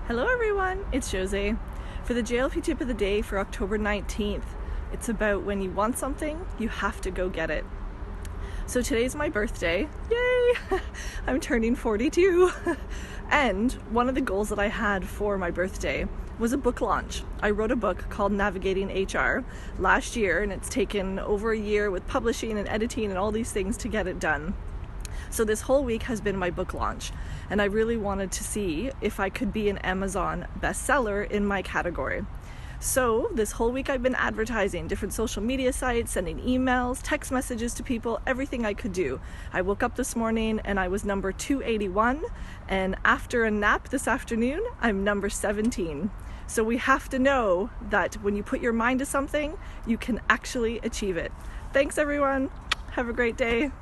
Hello everyone, it's Jose. For the JLP tip of the day for October 19th, it's about when you want something, you have to go get it. So today's my birthday, yay! I'm turning 42. And one of the goals that I had for my birthday was a book launch. I wrote a book called Navigating HR last year, and it's taken over a year with publishing and editing and all these things to get it done. So this whole week has been my book launch, and I really wanted to see if I could be an Amazon bestseller in my category. So this whole week I've been advertising different social media sites, sending emails, text messages to people, everything I could do. I woke up this morning and I was number 281, and after a nap this afternoon, I'm number 17. So we have to know that when you put your mind to something, you can actually achieve it. Thanks everyone. Have a great day.